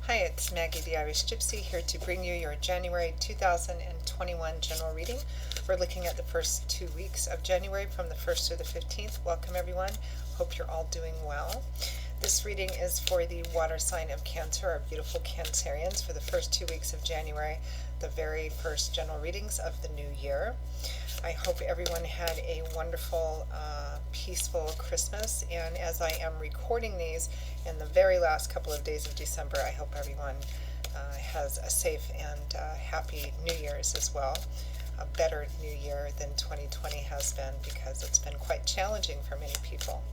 Hi, it's Maggie the Irish Gypsy here to bring you your January 2021 general reading. We're looking at the first 2 weeks of January from the 1st to the 15th. Welcome everyone. Hope you're all doing well. This reading is for the water sign of Cancer, our beautiful Cancerians, for the first 2 weeks of January, the very first general readings of the new year. I hope everyone had a wonderful, peaceful Christmas, and as I am recording these in the very last couple of days of December, I hope everyone has a safe and happy New Year's as well. A better New Year than 2020 has been, because it's been quite challenging for many people.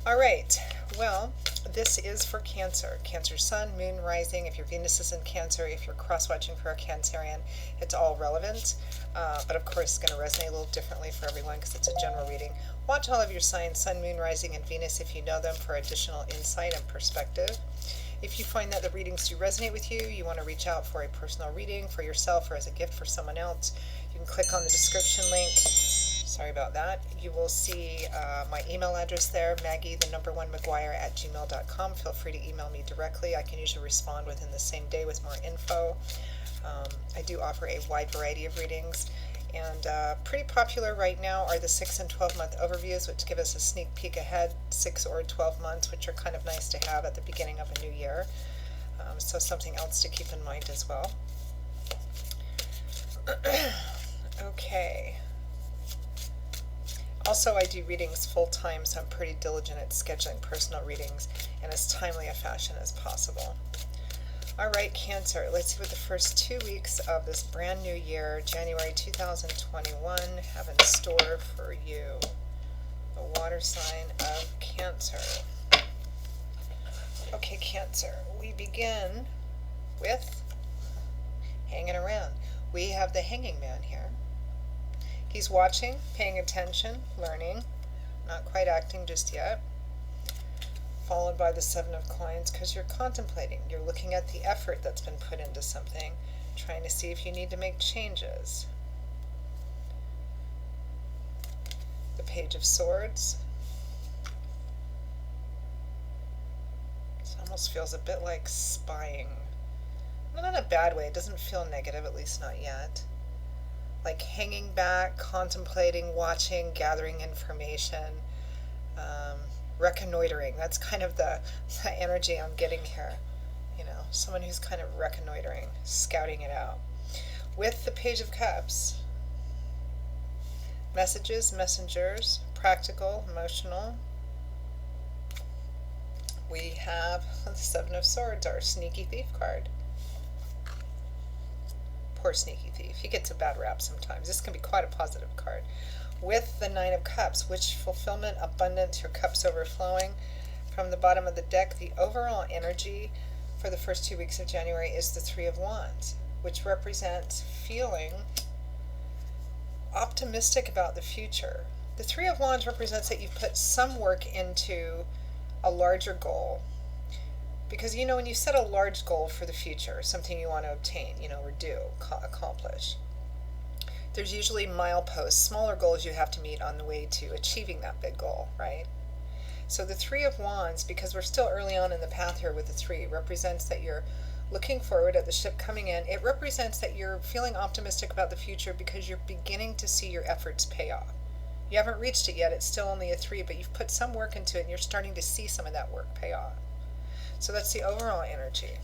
All right, well, this is for Cancer. Cancer Sun, Moon, Rising. If your Venus is in Cancer, if you're cross-watching for a Cancerian, it's all relevant. But of course, it's going to resonate a little differently for everyone because it's a general reading. Watch all of your signs, Sun, Moon, Rising, and Venus, if you know them, for additional insight and perspective. If you find that the readings do resonate with you, you want to reach out for a personal reading for yourself or as a gift for someone else, you can click on the description link. Sorry about that. You will see my email address there, Maggie1McGuire@gmail.com. Feel free to email me directly. I can usually respond within the same day with more info. I do offer a wide variety of readings, and pretty popular right now are the 6 and 12 month overviews, which give us a sneak peek ahead, 6 or 12 months, which are kind of nice to have at the beginning of a new year. So something else to keep in mind as well. Okay. Also, I do readings full-time, so I'm pretty diligent at scheduling personal readings in as timely a fashion as possible. Alright, Cancer, let's see what the first 2 weeks of this brand new year, January 2021, have in store for you. The water sign of Cancer. Okay, Cancer, we begin with hanging around. We have the Hanging Man here. He's watching, paying attention, learning, not quite acting just yet. Followed by the Seven of Coins, because you're contemplating. You're looking at the effort that's been put into something, trying to see if you need to make changes. The Page of Swords. This almost feels a bit like spying. Not in a bad way. It doesn't feel negative, at least not yet. Like hanging back, contemplating, watching, gathering information, reconnoitering. That's kind of the energy I'm getting here. You know, someone who's kind of reconnoitering, scouting it out. With the Page of Cups, messages, messengers, practical, emotional. We have the Seven of Swords, our sneaky thief card. Poor sneaky thief. He gets a bad rap sometimes. This can be quite a positive card. With the Nine of Cups, wish fulfillment, abundance, your cups overflowing. From the bottom of the deck, the overall energy for the first 2 weeks of January is the Three of Wands, which represents feeling optimistic about the future. The Three of Wands represents that you've put some work into a larger goal. Because, you know, when you set a large goal for the future, something you want to obtain, you know, or do, accomplish, there's usually mileposts, smaller goals you have to meet on the way to achieving that big goal, right? So the Three of Wands, because we're still early on in the path here with the three, represents that you're looking forward at the ship coming in. It represents that you're feeling optimistic about the future because you're beginning to see your efforts pay off. You haven't reached it yet, it's still only a 3, but you've put some work into it and you're starting to see some of that work pay off. So that's the overall energy.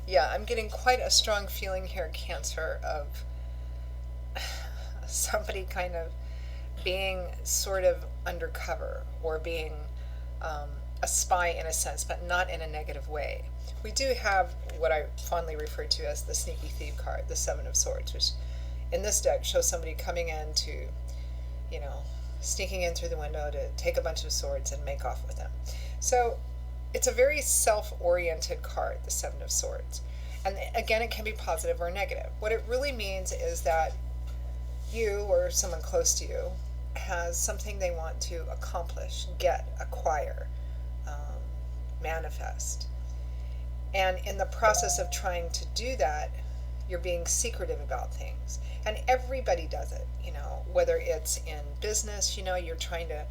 Yeah, I'm getting quite a strong feeling here, Cancer, of somebody kind of being sort of undercover or being a spy in a sense, but not in a negative way. We do have what I fondly refer to as the sneaky thief card, the Seven of Swords, which in this deck shows somebody coming in to, you know, sneaking in through the window to take a bunch of swords and make off with them. So it's a very self-oriented card, the Seven of Swords. And again, it can be positive or negative. What it really means is that you or someone close to you has something they want to accomplish, get, acquire, manifest. And in the process of trying to do that, you're being secretive about things. And everybody does it, whether it's in business, you're trying to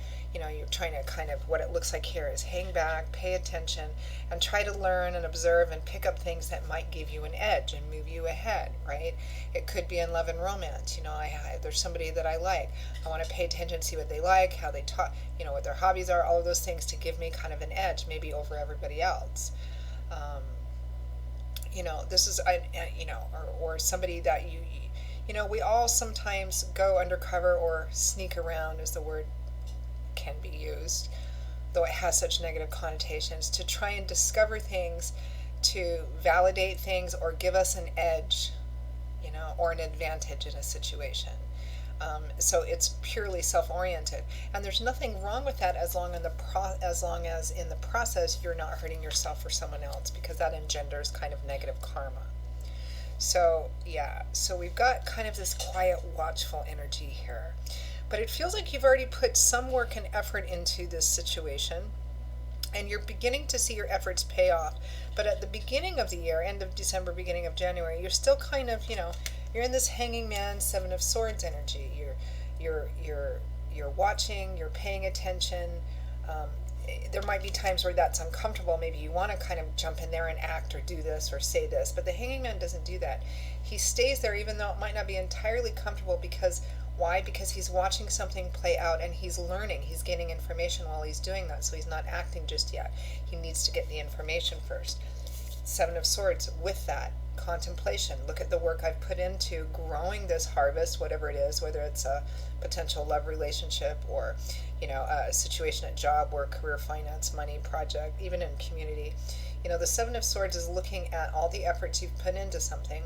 kind of, what it looks like here is hang back, pay attention, and try to learn and observe and pick up things that might give you an edge and move you ahead, right? It could be in love and romance. There's somebody that I like. I want to pay attention, see what they like, how they talk, what their hobbies are, all of those things to give me kind of an edge, maybe over everybody else. This is, or somebody that we all sometimes go undercover or sneak around, as the word can be used, though it has such negative connotations, to try and discover things, to validate things, or give us an edge, or an advantage in a situation. So it's purely self-oriented, and there's nothing wrong with that as long as in the process you're not hurting yourself or someone else, because that engenders kind of negative karma. So we've got kind of this quiet, watchful energy here, but it feels like you've already put some work and effort into this situation, and you're beginning to see your efforts pay off. But at the beginning of the year, end of December, beginning of January, you're still kind of, you're in this hanging man, Seven of Swords energy. You're watching, you're paying attention. There might be times where that's uncomfortable. Maybe you want to kind of jump in there and act or do this or say this, but the hanging man doesn't do that. He stays there even though it might not be entirely comfortable, because why? Because he's watching something play out, and he's learning, he's gaining information while he's doing that, so he's not acting just yet. He needs to get the information first. Seven of Swords with that contemplation. Look at the work I've put into growing this harvest, whatever it is, whether it's a potential love relationship or a situation at job, work, career, finance, money, project, even in community. The Seven of Swords is looking at all the efforts you've put into something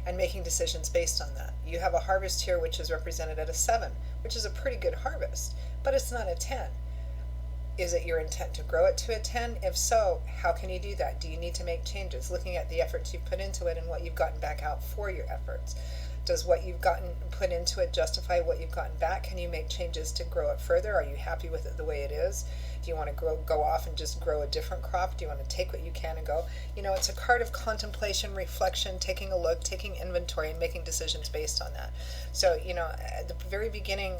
and making decisions based on that. You have a harvest here which is represented at a 7, which is a pretty good harvest, but it's not a 10. Is it your intent to grow it to a 10? If so, how can you do that? Do you need to make changes? Looking at the efforts you've put into it and what you've gotten back out for your efforts. Does what you've put into it justify what you've gotten back? Can you make changes to grow it further? Are you happy with it the way it is? Do you want to go off and just grow a different crop? Do you want to take what you can and go? It's a card of contemplation, reflection, taking a look, taking inventory, and making decisions based on that. So, at the very beginning,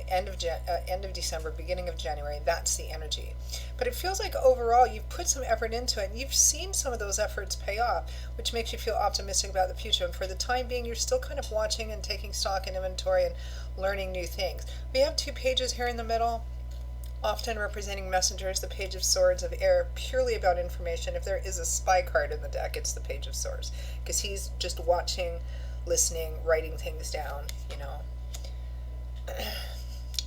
end of December, beginning of January, that's the energy. But it feels like overall you've put some effort into it, and you've seen some of those efforts pay off, which makes you feel optimistic about the future. And for the time being, you're still kind of watching and taking stock and inventory and learning new things. We have 2 pages here in the middle, often representing messengers, the Page of Swords of Air, purely about information. If there is a spy card in the deck, it's the Page of Swords, because he's just watching, listening, writing things down,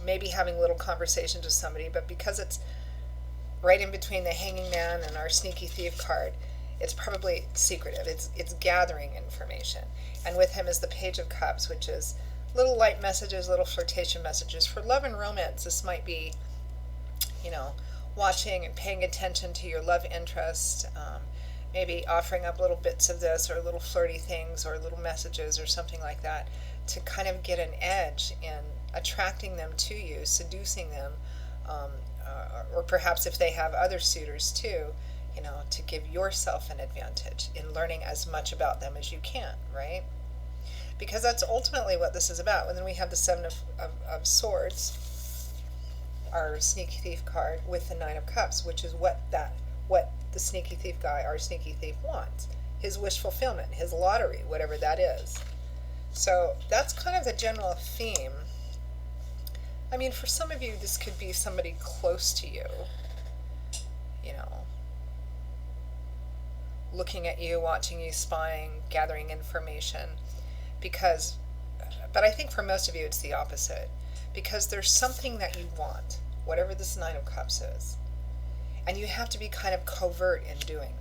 maybe having little conversations with somebody, but because it's right in between the Hanging Man and our Sneaky Thief card, it's probably secretive. It's gathering information. And with him is the Page of Cups, which is little light messages, little flirtation messages. For love and romance, this might be, watching and paying attention to your love interest, maybe offering up little bits of this or little flirty things or little messages or something like that to kind of get an edge in attracting them to you, seducing them, or perhaps if they have other suitors too, to give yourself an advantage in learning as much about them as you can, right? Because that's ultimately what this is about. And then we have the Seven of Swords, our Sneaky Thief card, with the Nine of Cups, which is what the Sneaky Thief guy, our Sneaky Thief, wants. His wish fulfillment, his lottery, whatever that is. So that's kind of the general theme. I mean, for some of you, this could be somebody close to you, looking at you, watching you, spying, gathering information, but I think for most of you, it's the opposite, because there's something that you want, whatever this Nine of Cups is, and you have to be kind of covert in doing,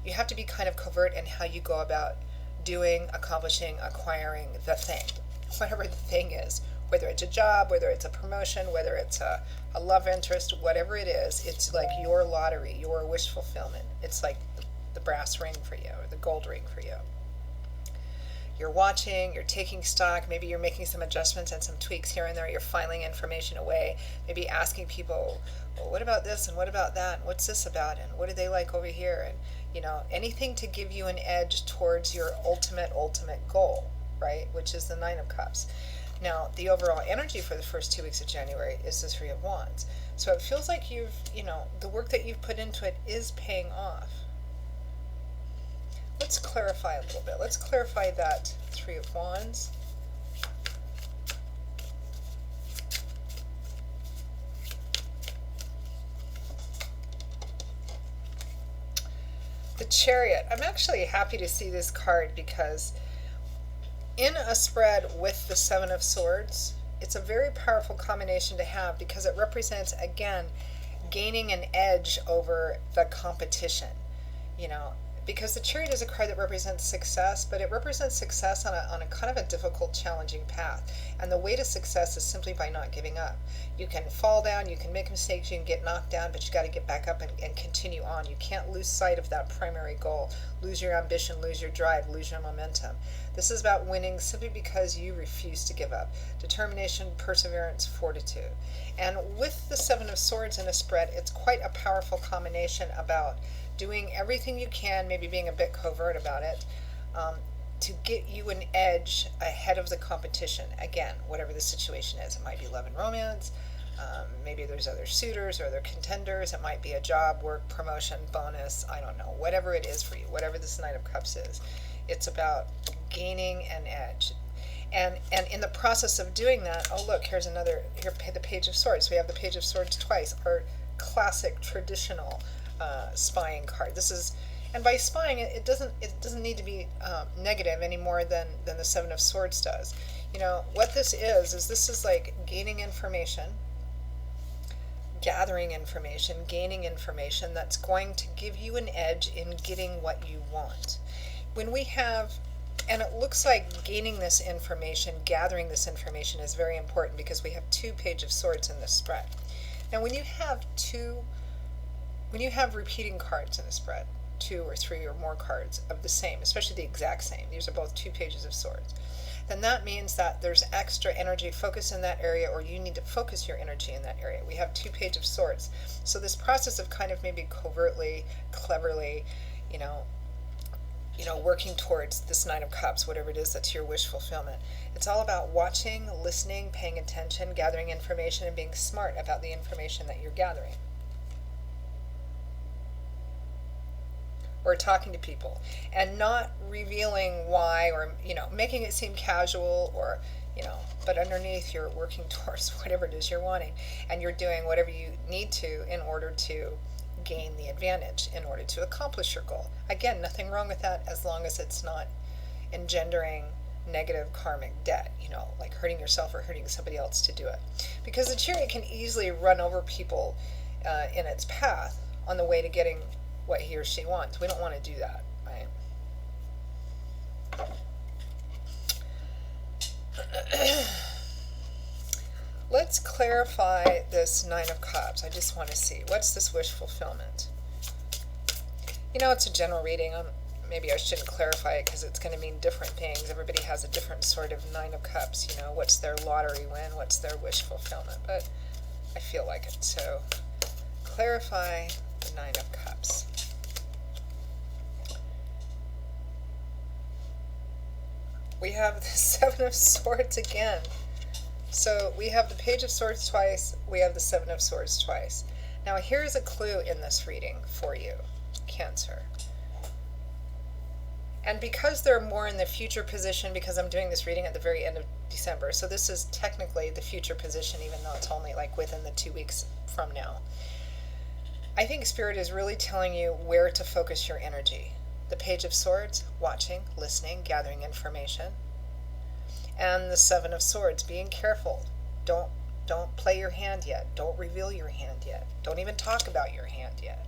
you have to be kind of covert in how you go about doing, accomplishing, acquiring the thing, whatever the thing is. Whether it's a job, whether it's a promotion, whether it's a love interest, whatever it is, it's like your lottery, your wish fulfillment. It's like the brass ring for you, or the gold ring for you. you're watching, you're taking stock, maybe you're making some adjustments and some tweaks here and there, you're filing information away, maybe asking people, well, what about this and what about that and what's this about and what do they like over here, and anything to give you an edge towards your ultimate goal, right, which is the Nine of Cups. Now, the overall energy for the first 2 weeks of January is the Three of Wands. So it feels like the work that you've put into it is paying off. Let's clarify a little bit. Let's clarify that Three of Wands. The Chariot. I'm actually happy to see this card because in a spread with the Seven of Swords, it's a very powerful combination to have because it represents, again, gaining an edge over the competition. Because the Chariot is a card that represents success, but it represents success on a kind of a difficult, challenging path. And the way to success is simply by not giving up. You can fall down, you can make mistakes, you can get knocked down, but you got to get back up and continue on. You can't lose sight of that primary goal, lose your ambition, lose your drive, lose your momentum. This is about winning simply because you refuse to give up. Determination, perseverance, fortitude. And with the Seven of Swords in a spread, it's quite a powerful combination about doing everything you can, maybe being a bit covert about it, to get you an edge ahead of the competition. Again, whatever the situation is. It might be love and romance, maybe there's other suitors or other contenders, it might be a job, work, promotion, bonus, I don't know, whatever it is for you, whatever this Knight of Cups is. It's about gaining an edge. And in the process of doing that, oh look, here's the Page of Swords. We have the Page of Swords twice, our classic traditional spying card. This is, and by spying, it doesn't need to be negative any more than the Seven of Swords does. What this is like gaining information, gathering information, gaining information that's going to give you an edge in getting what you want. When we have, and it looks like gaining this information, gathering this information is very important because we have two Page of Swords in this spread. Now when you have repeating cards in a spread, 2 or 3 or more cards of the same, especially the exact same, these are both two Pages of Swords, then that means that there's extra energy focus in that area, or you need to focus your energy in that area. We have two Page of Swords. So this process of kind of maybe covertly, cleverly, working towards this Nine of Cups, whatever it is that's your wish fulfillment. It's all about watching, listening, paying attention, gathering information, and being smart about the information that you're gathering. Or talking to people and not revealing why, or making it seem casual, or but underneath you're working towards whatever it is you're wanting, and you're doing whatever you need to in order to gain the advantage, in order to accomplish your goal. Again, nothing wrong with that as long as it's not engendering negative karmic debt, like hurting yourself or hurting somebody else to do it, because the Chariot can easily run over people in its path on the way to getting what he or she wants. We don't want to do that, right? Let's clarify this Nine of Cups. I just want to see, what's this wish fulfillment? It's a general reading. Maybe I shouldn't clarify it because it's going to mean different things. Everybody has a different sort of Nine of Cups. What's their lottery win? What's their wish fulfillment? But I feel like it. So clarify the Nine of Cups. We have the Seven of Swords again. So we have the Page of Swords twice, we have the Seven of Swords twice. Now here's a clue in this reading for you, Cancer. And because they're more in the future position, because I'm doing this reading at the very end of December, so this is technically the future position, even though it's only like within the 2 weeks from now. I think Spirit is really telling you where to focus your energy. The Page of Swords, watching, listening, gathering information. And the Seven of Swords, being careful. Don't play your hand yet. Don't reveal your hand yet. Don't even talk about your hand yet.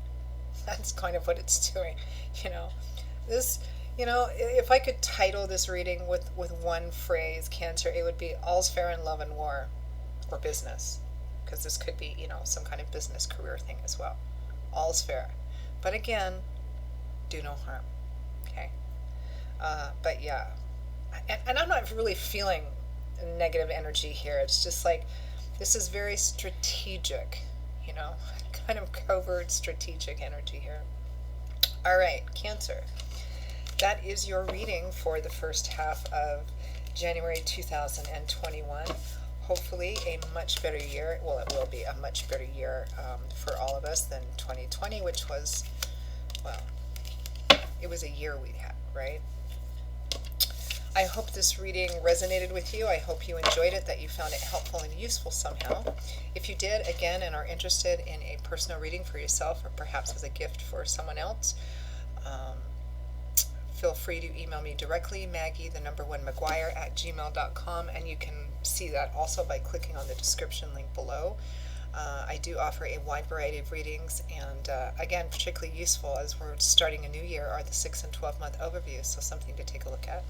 That's kind of what it's doing. If I could title this reading with one phrase, Cancer, it would be all's fair in love and war, or business. Because this could be, some kind of business career thing as well. All's fair. But again, do no harm. Okay? But yeah, and I'm not really feeling negative energy here. It's just like this is very strategic, you know, kind of covert strategic energy here. All right, Cancer. That is your reading for the first half of January 2021. Hopefully, a much better year. Well, it will be a much better year for all of us than 2020, which was, well, it was a year we had, right? I hope this reading resonated with you. I hope you enjoyed it, that you found it helpful and useful somehow. If you did, again, and are interested in a personal reading for yourself or perhaps as a gift for someone else, feel free to email me directly, Maggie, the number one McGuire at gmail.com, and you can see that also by clicking on the description link below. I do offer a wide variety of readings, and again, particularly useful as we're starting a new year are the 6 and 12-month overviews, so something to take a look at.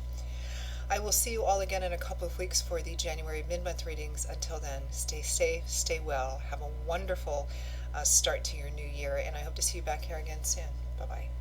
I will see you all again in a couple of weeks for the January mid-month readings. Until then, stay safe, stay well, have a wonderful start to your new year, and I hope to see you back here again soon. Bye-bye.